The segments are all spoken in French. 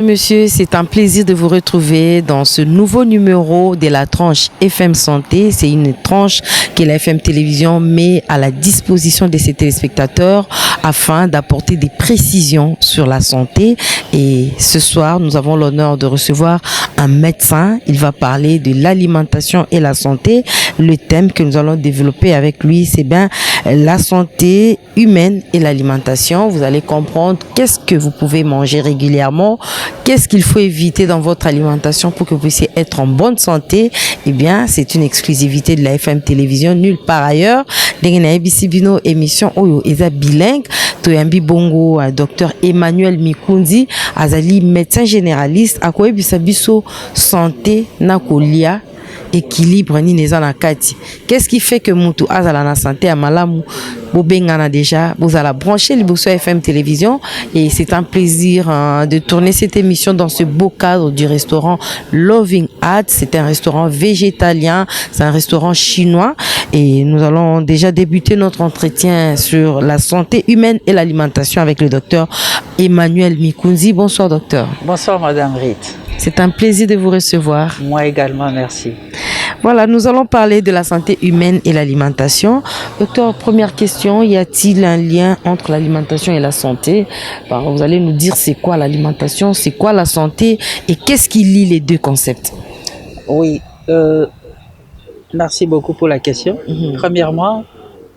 Monsieur, c'est un plaisir de vous retrouver dans ce nouveau numéro de la tranche FM Santé. C'est une tranche que la FM Télévision met à la disposition de ses téléspectateurs afin d'apporter des précisions sur la santé. Et ce soir, nous avons l'honneur de recevoir un médecin. Il va parler de l'alimentation et la santé. Le thème que nous allons développer avec lui, c'est bien la santé humaine et l'alimentation. Vous allez comprendre qu'est-ce que vous pouvez manger régulièrement. Qu'est-ce qu'il faut éviter dans votre alimentation pour que vous puissiez être en bonne santé? Eh bien, c'est une exclusivité de la FM Télévision, nulle part ailleurs. Bino émission Oyo Eza bilingue. Toyambi Bongo, docteur Emmanuel Mikunzi, Azali médecin généraliste, Akoye Bisabiso santé nakolia. Équilibre ni neza na kati. Qu'est-ce qui fait que mutu azala na santé à malamu bobengana déjà vous allez brancher l'Ibosso FM Télévision et c'est un plaisir de tourner cette émission dans ce beau cadre du restaurant Loving Heart. C'est un restaurant végétalien, c'est un restaurant chinois et nous allons déjà débuter notre entretien sur la santé humaine et l'alimentation avec le docteur Emmanuel Mikunzi. Bonsoir docteur. Bonsoir Madame Rite. C'est un plaisir de vous recevoir. Moi également, merci. Voilà, nous allons parler de la santé humaine et l'alimentation. Docteur, première question, y a-t-il un lien entre l'alimentation et la santé? Vous allez nous dire c'est quoi l'alimentation, c'est quoi la santé et qu'est-ce qui lie les deux concepts? Oui, merci beaucoup pour la question. Premièrement,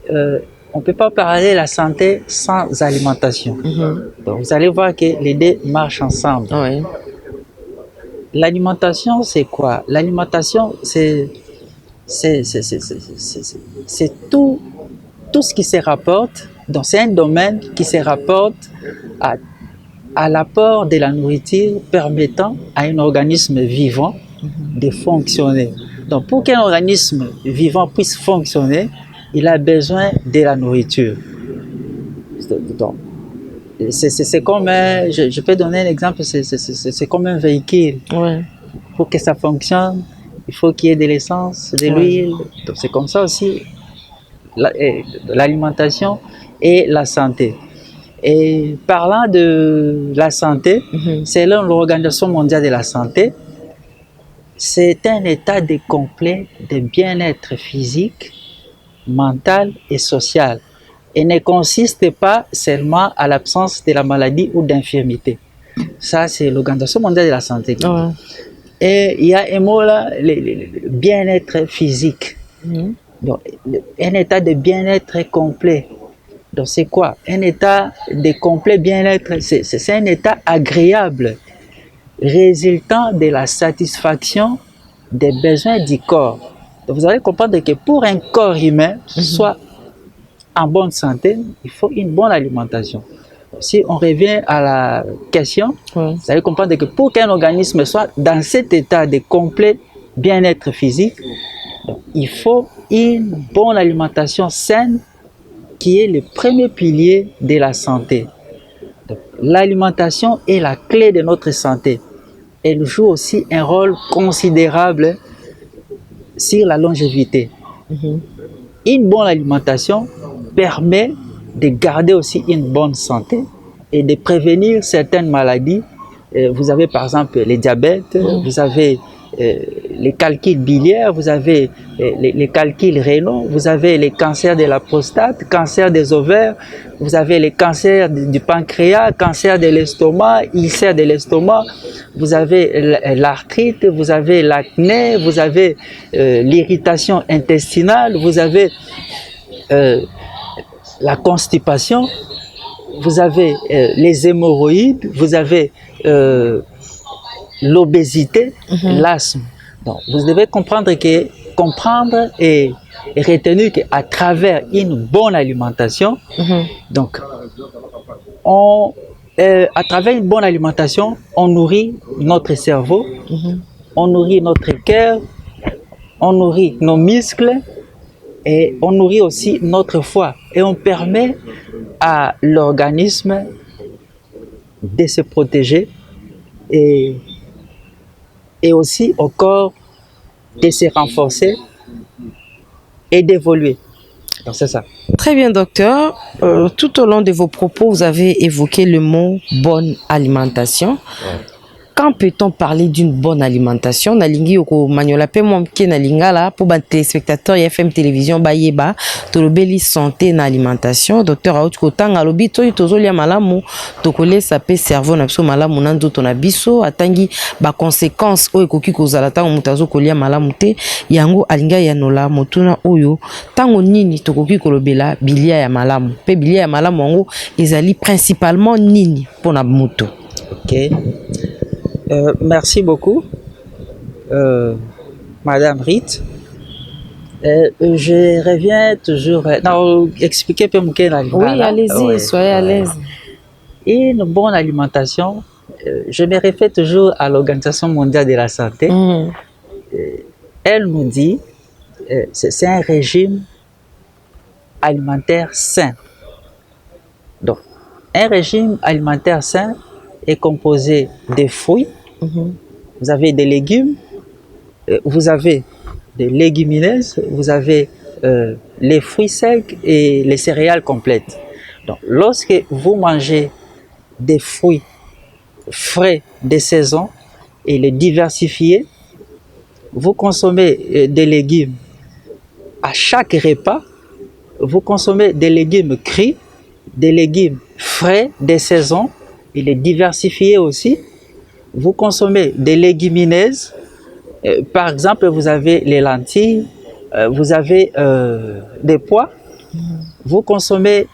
on ne peut pas parler de la santé sans alimentation. Donc, vous allez voir que les deux marchent ensemble. Oui. L'alimentation, c'est quoi? L'alimentation, c'est tout ce qui se rapporte, donc c'est un domaine qui se rapporte à l'apport de la nourriture permettant à un organisme vivant de fonctionner. Donc pour qu'un organisme vivant puisse fonctionner, il a besoin de la nourriture. Donc, c'est comme je peux donner un exemple, c'est comme un véhicule. Ouais. Pour que ça fonctionne, il faut qu'il y ait de l'essence, de l'huile. Donc c'est comme ça aussi l'alimentation et la santé. Et parlant de la santé, selon l'Organisation mondiale de la santé, c'est un état de complet de bien-être physique, mental et social. Et ne consiste pas seulement à l'absence de la maladie ou d'infirmité. Ça, c'est l'Organisation mondiale de la santé. Et il y a un mot là, le bien-être physique. Donc, un état de bien-être complet. Donc, c'est quoi? Un état de complet bien-être, c'est un état agréable, résultant de la satisfaction des besoins du corps. Donc, vous allez comprendre que pour un corps humain, soit en bonne santé, il faut une bonne alimentation. Si on revient à la question, vous allez comprendre que pour qu'un organisme soit dans cet état de complet bien-être physique, donc, il faut une bonne alimentation saine qui est le premier pilier de la santé. L'alimentation est la clé de notre santé. Elle joue aussi un rôle considérable sur la longévité. Une bonne alimentation permet de garder aussi une bonne santé et de prévenir certaines maladies. Vous avez par exemple les diabètes, vous avez les calculs biliaires, vous avez les calculs rénaux, vous avez les cancers de la prostate, cancer des ovaires, vous avez les cancers du pancréas, cancer de l'estomac, ulcère de l'estomac, vous avez l'arthrite, vous avez l'acné, vous avez l'irritation intestinale, vous avez la constipation, vous avez les hémorroïdes, vous avez l'obésité, l'asthme. Donc, vous devez comprendre et retenir qu'à travers une bonne alimentation, donc, à travers une bonne alimentation, on nourrit notre cerveau, on nourrit notre cœur, on nourrit nos muscles, et on nourrit aussi notre foie et on permet à l'organisme de se protéger et aussi au corps de se renforcer et d'évoluer. Donc c'est ça. Très bien docteur, tout au long de vos propos vous avez évoqué le mot bonne alimentation. Quand peut-on parler d'une bonne alimentation? Nalingi yoko maniola pe moke na lingala pour ban téléspectateurs FM télévision bayeba tolobeli santé na alimentation. Docteur Aout Kotanga lobi to tozolia malamu tokole sape cerveau na biso malamu na nzoto na biso atangi ba conséquences oyo ekoki kozala tango mutazo kolia malamu te yango alinga ya nola motuna oyo tango nini tokoki kolobela bilia ya malamu pe bilia ya malamu yango ezali principalement nini pona moto. OK. Merci beaucoup, Madame Rit. Je reviens toujours. Non, expliquez un peu mon cas. Oui, allez-y, ouais, soyez à l'aise. Une bonne alimentation, je me réfère toujours à l'Organisation mondiale de la santé. Elle nous dit c'est un régime alimentaire sain. Donc, un régime alimentaire sain est composé de fruits, vous avez des légumes, vous avez des légumineuses, vous avez les fruits secs et les céréales complètes. Donc, lorsque vous mangez des fruits frais de saison et les diversifier, vous consommez des légumes à chaque repas, vous consommez des légumes crus, des légumes frais de saison et les diversifier aussi. Vous consommez des légumineuses, par exemple, vous avez les lentilles, vous avez des pois, vous consommez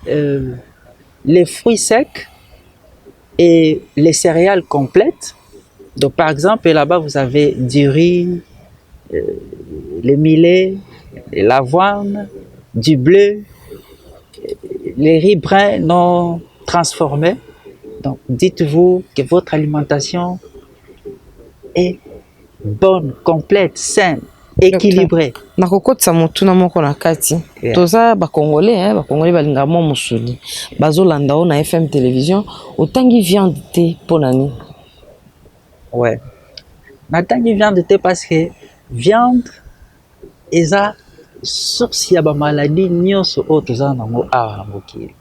les fruits secs et les céréales complètes. Donc, par exemple, là-bas, vous avez du riz, le millet, l'avoine, du bleu, les riz bruns non transformés. Donc, dites-vous que votre alimentation est bonne, complète, saine, équilibrée. Nakokotsa motuna moko na kati. Toza ba Congolais, ba Congolais balinga mo musuni. Bazolanda o na FM télévision, otangi viande te ponani. Ouais. Natangi viande te parce que viande eza source ya ba maladie nyonso o toza nango awa mokili.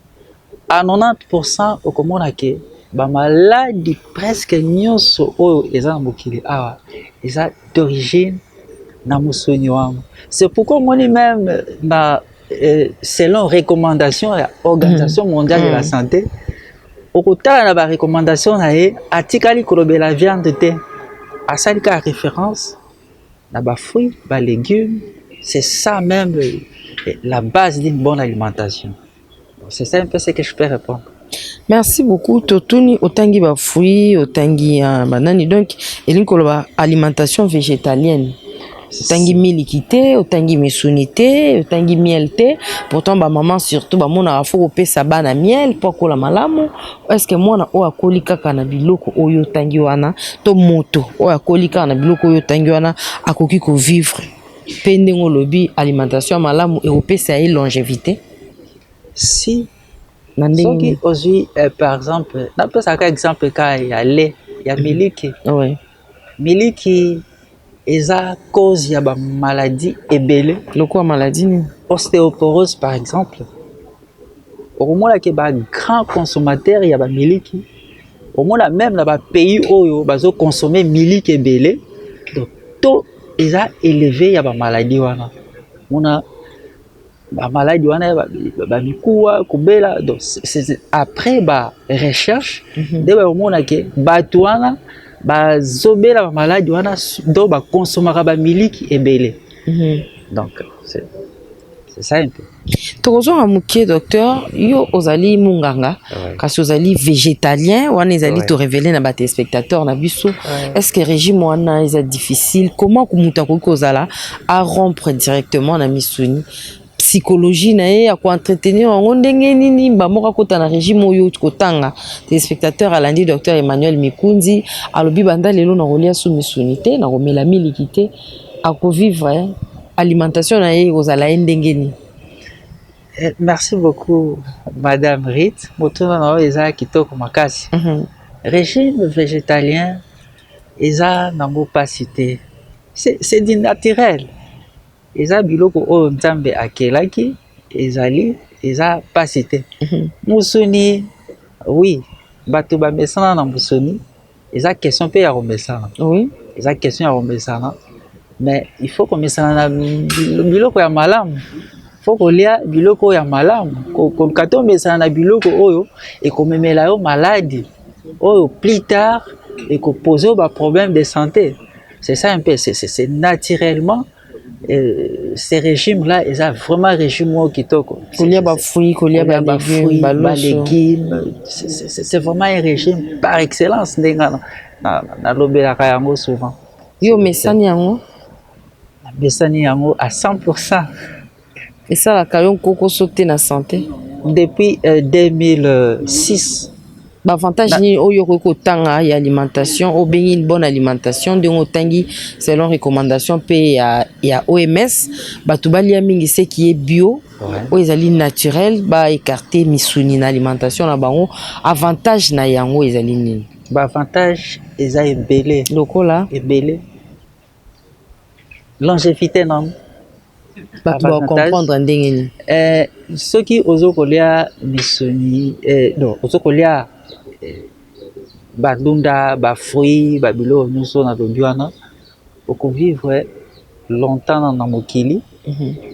À 90% okomona ke ba maladie presque nyonso oyo eza na mokili awa eza d'origine na musuni wangu. C'est pourquoi moi même selon recommandation ya Organisation mondiale de la santé okotala na ba recommandation na ye atikali kolobela viande te asali ka référence na ba fruits, ba légumes. C'est ça même la base d'une bonne alimentation. C'est ça un peu ce que je peux répondre. Merci beaucoup. Totuni otangi ba fruits, otangi banani donc elinko ba alimentation végétalienne. Otangi miliki te, otangi misuni te, otangi miel te. Pourtant ba maman surtout ba mona afo kopesa bana miel po kola malamu. Est-ce que mwana o akoli kaka na biloko oyo tangi wana to moto o akoli kaka na biloko oyo tangi wana akoki ko vivre. Pendengo lobi alimentation malamu et opesa e longévité. Si soki ozwi par exemple napesaka exemple ka ya lait ya miliki. Ouais. Miliki eza cause ya ba maladie ebele. Loko maladie ni ostéoporose par exemple. Okomona ke ba grand consommateur ya ba miliki. Omona même na ba pays oyo bazo consommer miliki ebele. Donc to eza élevé ya ba maladie wana. Mona ba maladie wana ba mikuwa kubela. Donc c'est après ba recherche de ba omona ke bato wana ba zobela ba maladie wana do ba consomaka ba miliki ebele. Donc c'est ça un peu. Tokozo amukie docteur yo ozali munganga kasi ozali végétalien wana ezali to révéler na ba téléspectateurs na biso. Est-ce que régime wana est difficile? Comment kumuta kozala à rompre directement na misuni? Psychologie na ye ya ko entretenir ngo ndenge nini ba moka kota na régime oyo kotanga téléspectateur alandi docteur Emmanuel Mikunzi alobi banda lelo na rolia sou misunité na romela milikité à ko vivre alimentation na ye kozala ndenge ni. Merci beaucoup Madame Rit. Motuna na eza kitoko makasi. Régime végétalien eza nango pas cité. C'est du naturel. Eza biloko oyo Nzambe akelaki ezali eza pasité. Musuni oui bato bamesana na musuni eza question mpe ya komesana. Oui. Eza question ya komesana. Mais il faut komesana na biloko ya malamu. Faut kolia biloko ya malamu. Kato mesana na biloko oyo et komemela yo maladie. Oyo plus tard et ko poser ba problème de santé. C'est ça un peu, c'est naturellement ces régimes-là, ils ont vraiment régime qui toko. Kolia ba fruits, kolia ba légumes, c'est vraiment un régime par excellence na lobelaka yango souvent. Yo mesani yango? Mesani yango à 100%. Et ça la kayon koko sauté na santé depuis 2006. L'avantage ni oyo ko tanga ya alimentation, o bengi une bonne alimentation de ngotangi selon recommandation pe ya OMS, batu balia mingi ce qui est bio, o ezali naturel, ba écarter misuni na alimentation na bango, avantage na yango ezali nini? Ba avantage eza ebele. Lokola ebele. Longévité non. Batu ba comprendre ndenge ni. Soki ozo kolia misuni non, ozo kolia badunda, ba fruits, ba bilo nyonso na lobi wana oko vivre longtemps na mokili.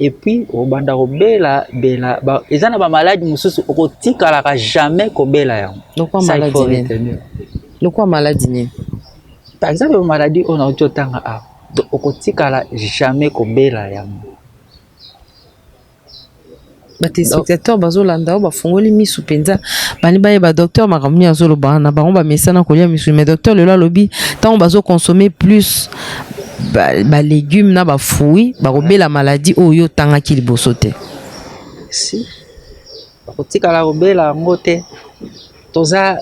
Et puis obanda kobela bela ba ezana ba maladie mususu oko tikalaka jamais kobela yango. Donc quoi maladie? Donc quoi maladie? Par exemple maladie on a otanga a oko tikala jamais kobela yango. Bate spectateur bazolanda ba fongoli misu penza bani baye ba docteur makamuni azolo bana bango ba mesana kolia misu mais docteur le lobi tant bazo consommer plus ba légumes na ba fruits ba robela maladie oyo tanga ki liboso te. Si bakotika la robela ngote toza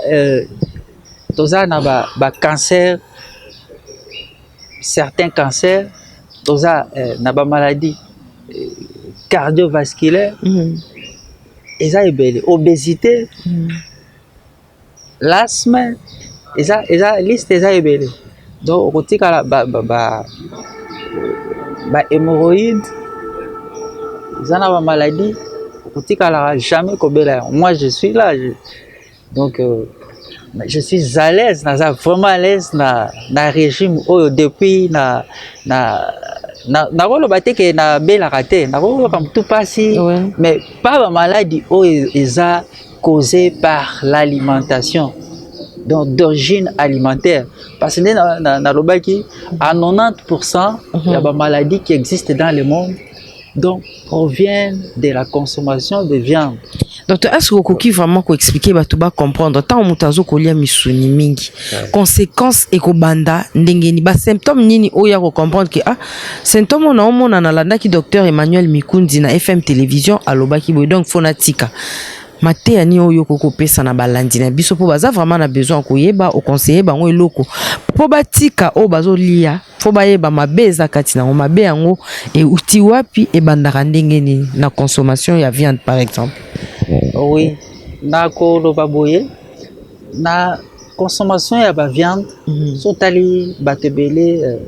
na ba cancer, certains cancers toza na ba maladie cardiovasculaire, eza ebele, obésité, l'asthme, eza liste eza ebele. Donc okotika la ba hémorroïdes, eza na ba maladie, okotika la jamais kobela. Moi je suis là, donc je suis à l'aise, vraiment à l'aise na régime oyo depuis na nakoloba te ke na belaka te nakoloba tout pasi, mais pas ba maladie oyo eza causée par l'alimentation, donc d'origine alimentaire, parce que nalobaki à 90% ya ba maladie qui existent dans le monde donc proviennent de la consommation de viande. Donc est-ce que vous pouvez vraiment expliquer ba tuba comprendre tant mutazo kolia misuni mingi conséquences ekobanda ndengeni ba symptômes nini oya ko comprendre que symptômes na omona na landa ki docteur Emmanuel Mikundi na FM télévision alobaki boy donc fonatika mate ani oyo koko pesa na balandi na biso po baza vraiment na besoin koyeba au conseiller bango eloko po batika o bazolia fo bayeba mabeza kati na mabe yango et uti wapi e bandaka ndengeni na consommation ya viande par exemple. Oui, na koloba boye na consommation ya ba viande sotali batebele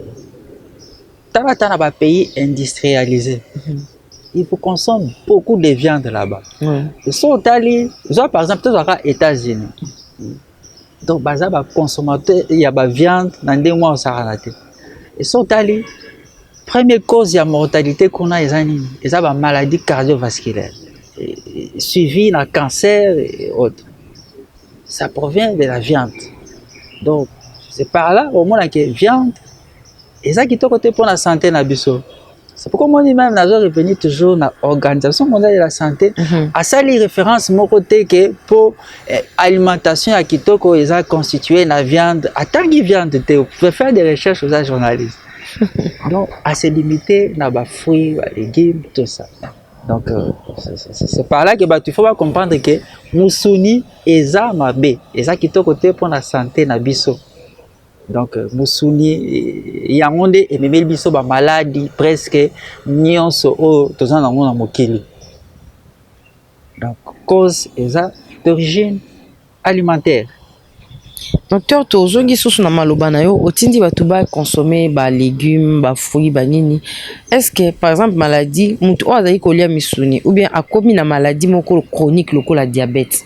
tabata na ba pays industrialisés. Il faut consommer beaucoup de viande là-bas. Sotali, par exemple, aux États-Unis. Donc baza ba consommateur il y a ba viande na ndenge au saranate. Et sotali première cause ya mortalité qu'on a eza ba maladie cardiovasculaire. Suivi d'un cancer et autres. Ça provient de la viande. Donc, c'est par là, au moins, que viande, et ça qui est côté pour la santé, c'est pourquoi moi, même, je revenir toujours dans l'Organisation mondiale de la santé, à ça, les références, mon côté, que pour alimentation, à Kitoko, ils ont constitué la viande, à tant que viande, vous pouvez faire des recherches aux journalistes. Donc, à se limiter, dans les fruits, les légumes, tout ça. Donc, c'est par là que il faut pas comprendre que Moussuni est mabe, et qui est côté pour la santé na biso. Donc, Moussuni, il y a un monde et même biso ba maladie presque nyonso o tozana na mona mokili. Donc, cause est d'origine alimentaire. Docteur tozongi susu na maloba na yo otindi batu ba consommer ba légumes ba fruits ba nini est-ce que par exemple maladie mutu azali kolia misuni ou bien akomi na maladie moko chronique lokola diabète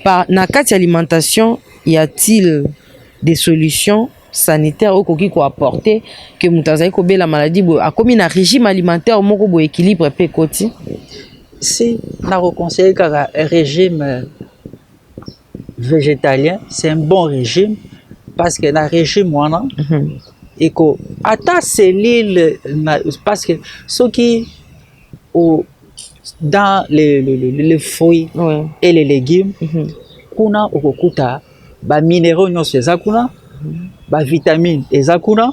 par na kati alimentation y a-t-il des solutions sanitaires au koki ko apporter que mutazai ko be la maladie a comme un régime alimentaire moko bo équilibre pe koti si na conseiller un régime végétalien, c'est un bon régime parce que dans régime wana et que ata cellule parce que ceux qui dans les fruits et les légumes kuna okokuta ba minéraux nyonso eza kuna ba vitamine eza kuna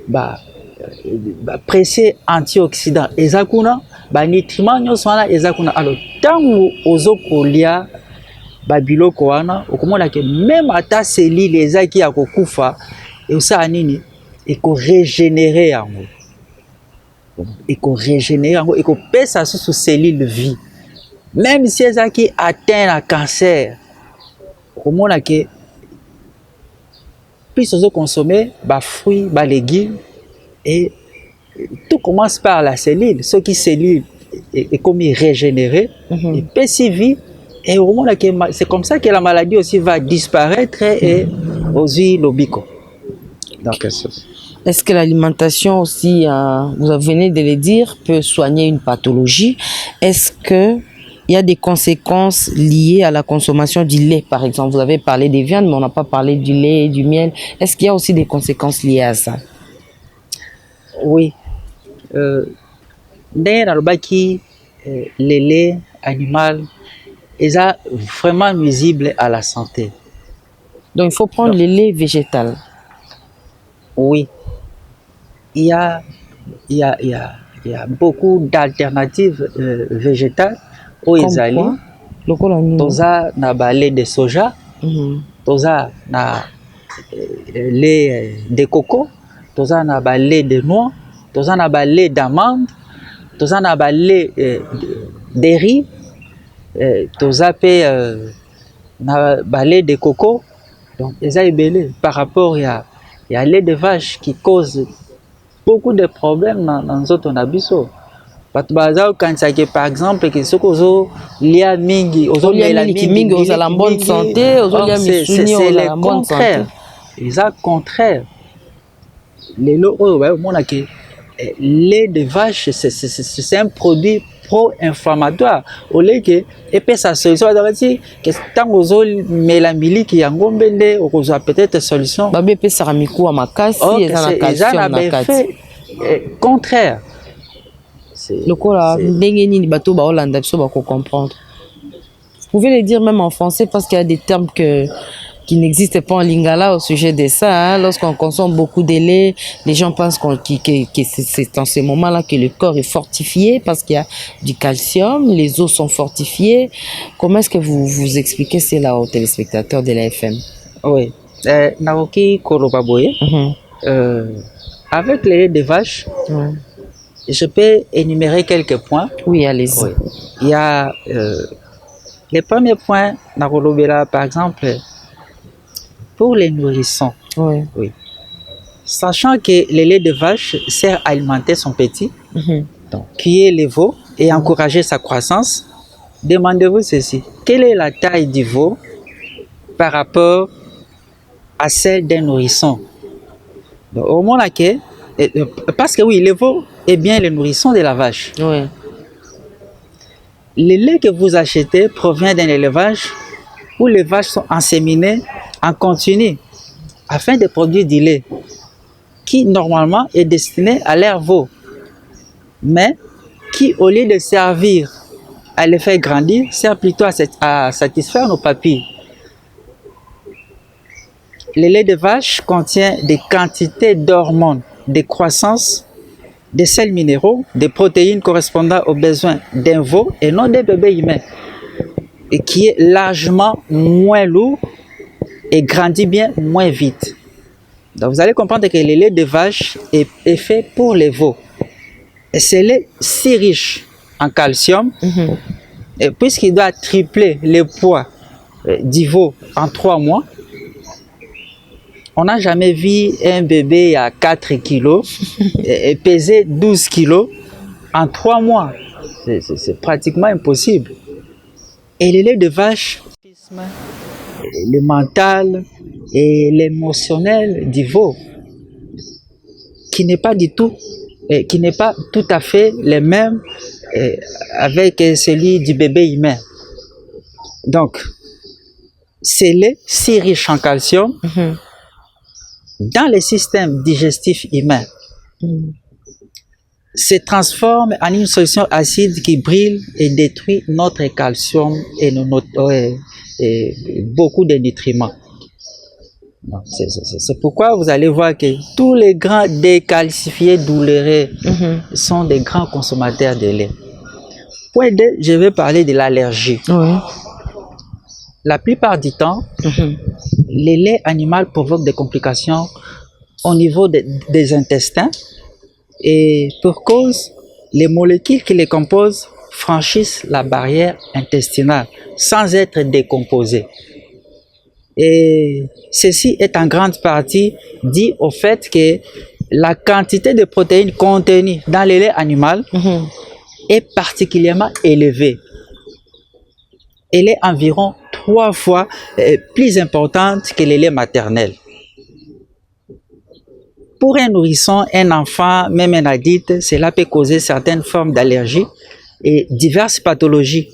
ba précieux antioxydants eza kuna ba nutriments nyonso wana eza kuna. Alors tango ozokolia ba biloko wana okomona ke même ata cellule ezaki ya kokufa osala nini ekorégénérer yango ekopesa susu cellule vie même si ezaki atteint na cancer okomona ke plus consommer ba fruits ba légumes et tout commence par la cellule. Ce qui cellule est comme régénérée et pesi vie et c'est comme ça que la maladie aussi va disparaître et aussi l'obico. Donc est-ce que l'alimentation aussi, vous venez de le dire, peut soigner une pathologie? Est-ce que il y a des conséquences liées à la consommation du lait, par exemple? Vous avez parlé des viandes, mais on n'a pas parlé du lait, du miel. Est-ce qu'il y a aussi des conséquences liées à ça? Oui. D'ailleurs, le lait animal est vraiment nuisible à la santé. Donc, il faut prendre le lait végétal. Oui. Il y a beaucoup d'alternatives végétales. Toza na lait de soja, toza na lait de coco, toza na lait de noix, toza na lait d'amande, toza na lait de riz, toza pe na lait de coco. Donc eza ebele par rapport à lait de vache qui cause beaucoup de problèmes dans notre nabiso. Par exemple, que ce qu'on lia mingi, mingi, la bonne santé, c'est le contraire. C'est le contraire. Lait de vache, c'est un produit pro-inflammatoire. Au lieu que et sa solution, que tant aux mélamili qui en gombende, ou peut-être solution. Babé pe saramiku amakasi, contraire. Le corps comprendre. Vous pouvez le dire même en français parce qu'il y a des termes qui n'existent pas en lingala au sujet de ça. Hein. Lorsqu'on consomme beaucoup de lait, les gens pensent que c'est en ce moment-là que le corps est fortifié parce qu'il y a du calcium, les os sont fortifiés. Comment est-ce que vous expliquez cela aux téléspectateurs de la FM? Oui. Naoki Korobaboye, avec les laits de vache, je peux énumérer quelques points. Oui, allez-y. Oui. Il y a les premiers points, par exemple, pour les nourrissons. Oui. Oui. Sachant que le lait de vache sert à alimenter son petit, donc cueillir les veaux et encourager sa croissance, demandez-vous ceci. Quelle est la taille du veau par rapport à celle d'un nourrisson? Donc, au moins, parce que oui, le veau est bien le nourrisson de la vache. Oui. Le lait que vous achetez provient d'un élevage où les vaches sont inséminées en continu afin de produire du lait qui normalement est destiné à leur veau, mais qui au lieu de servir à les faire grandir, sert plutôt à satisfaire nos papilles. Le lait de vache contient des quantités d'hormones de croissance, des sels minéraux, des protéines correspondant aux besoins d'un veau et non des bébés humains, et qui est largement moins lourd et grandit bien moins vite. Donc vous allez comprendre que le lait de vache est fait pour les veaux. Et ce lait si riche en calcium, et puisqu'il doit tripler le poids du veau en 3 mois, on n'a jamais vu un bébé à 4 kilos et peser 12 kilos en 3 mois. C'est pratiquement impossible. Et le lait de vache, le mental et l'émotionnel du veau, qui n'est pas du tout, qui n'est pas tout à fait le même avec celui du bébé humain. Donc, ce lait si riche en calcium dans le système digestif humain se transforme en une solution acide qui brûle et détruit notre calcium et beaucoup de nutriments. C'est pourquoi vous allez voir que tous les grands décalcifiés douloureux sont des grands consommateurs de lait. Point 2, je vais parler de l'allergie. Oui. La plupart du temps, le lait animal provoque des complications au niveau des intestins et pour cause, les molécules qui les composent franchissent la barrière intestinale sans être décomposées. Et ceci est en grande partie dû au fait que la quantité de protéines contenues dans le lait animal est particulièrement élevée. Elle est environ 3 fois plus importante que le lait maternel. Pour un nourrisson, un enfant, même un adulte, cela peut causer certaines formes d'allergie et diverses pathologies,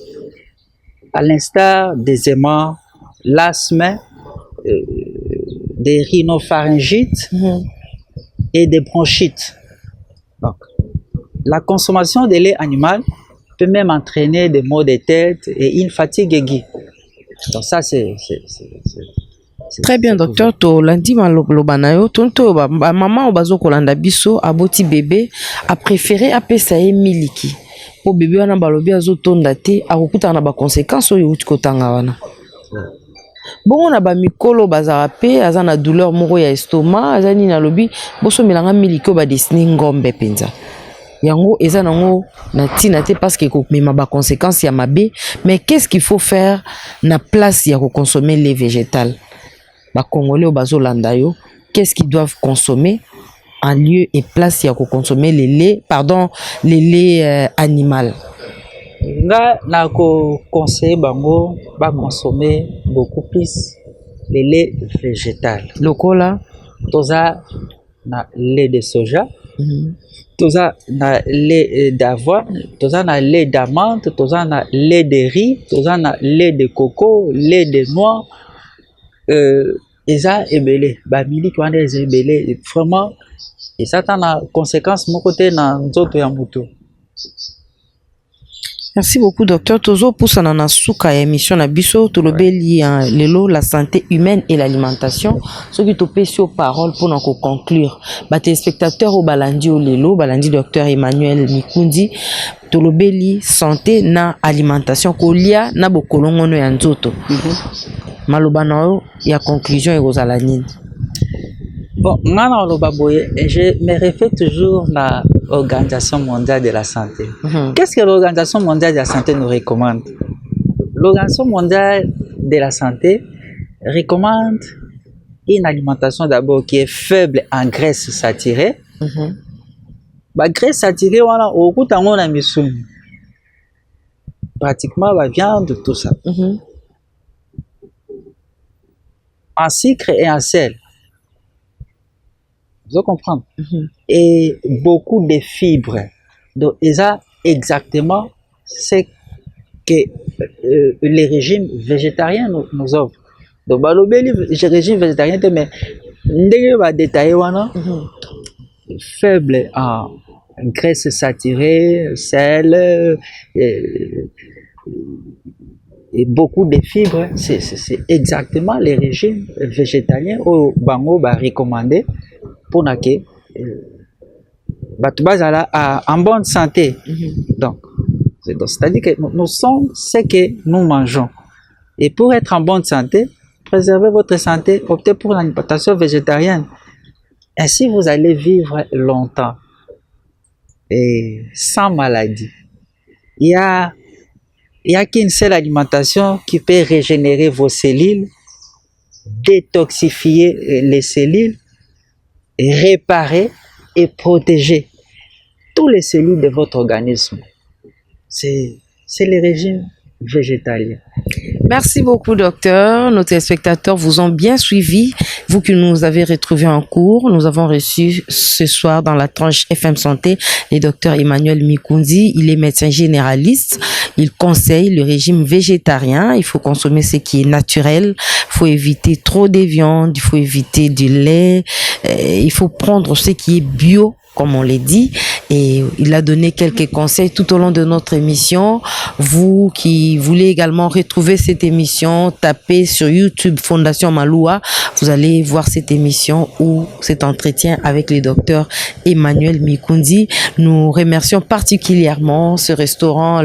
à l'instar des eczémas, l'asthme, des rhinopharyngites et des bronchites. Donc, la consommation de lait animal peut même entraîner des maux de tête et une fatigue aiguë. Donc ça, c'est Très bien, docteur. To lundi maloba na yo tonto ba maman obazo kolanda biso aboti bébé a préféré apesa ye miliki. Po bébé wana balobi azotonda te akokuta na ba conséquences oyo uti kotanga wana. Bongo na ba mikolo bazara pe aza na douleur moko ya estomac, aza ni na lobi boso melanga miliki o ba dessiner ngombe penza. Yango eza nango na tina te parce que komema ba conséquences ya mabe, mais qu'est-ce qu'il faut faire na place ya ko consommer lait végétal? Ba Congolais au bazo landa yo, qu'est-ce qu'ils doivent consommer en lieu et place ya ko consommer les laits animal? Nga na ko conseiller bango ba consommer beaucoup plus les laits végétal. Lokola toza na lait de soja, toza na lait d'avoine, toza na lait d'amande, toza na lait de riz, toza na lait de coco, lait de noix. Eza ebele ba miliki wana eza ebele vraiment eza na conséquence moko te na nzoto ya mutu. Merci beaucoup, docteur. Tozo poussana na suka ya émission na biso tolobeli lelo la santé humaine et l'alimentation. Ce qui topesi parole pour nous conclure. Ba téléspectateurs au balandi au lelo, balandi docteur Emmanuel Mikundi tolobeli santé na alimentation kolia na bokolongono ya nzoto. Maloba na yo ya conclusion ekozala nini? Bon, ngana oloba boye, je me réfère toujours à l'Organisation mondiale de la santé. Qu'est-ce que l'Organisation mondiale de la santé nous recommande? L'Organisation mondiale de la santé recommande une alimentation d'abord qui est faible en graisse saturée. Ba graisse saturée, voilà, au bout d'un moment, pratiquement la viande, tout ça. En sucre et en sel. Vous comprenez? Et beaucoup de fibres. Donc, ça exactement ce que les régimes végétariens nous offrent. Donc, le régime végétarien, mais ndenge va détailler wana faible en graisse saturée, sel et beaucoup de fibres. C'est exactement les régimes végétariens au bango va recommander pour que bazala en bonne santé. Donc, c'est-à-dire que nous sommes ce que nous mangeons. Et pour être en bonne santé, préservez votre santé, optez pour l'alimentation végétarienne. Ainsi, vous allez vivre longtemps et sans maladie. Il y a qu'une seule alimentation qui peut régénérer vos cellules, détoxifier les cellules, réparer et protéger tous les cellules de votre organisme. C'est le régime végétalien. Merci beaucoup, docteur. Nos téléspectateurs vous ont bien suivi. Vous qui nous avez retrouvés en cours, nous avons reçu ce soir dans la tranche FM Santé le docteur Emmanuel Mikundi. Il est médecin généraliste. Il conseille le régime végétarien. Il faut consommer ce qui est naturel. Il faut éviter trop de viande. Il faut éviter du lait. Il faut prendre ce qui est bio, comme on l'a dit, et il a donné quelques conseils tout au long de notre émission. Vous qui voulez également retrouver cette émission, tapez sur YouTube Fondation Maloua, vous allez voir cette émission ou cet entretien avec le docteur Emmanuel Mikundi. Nous remercions particulièrement ce restaurant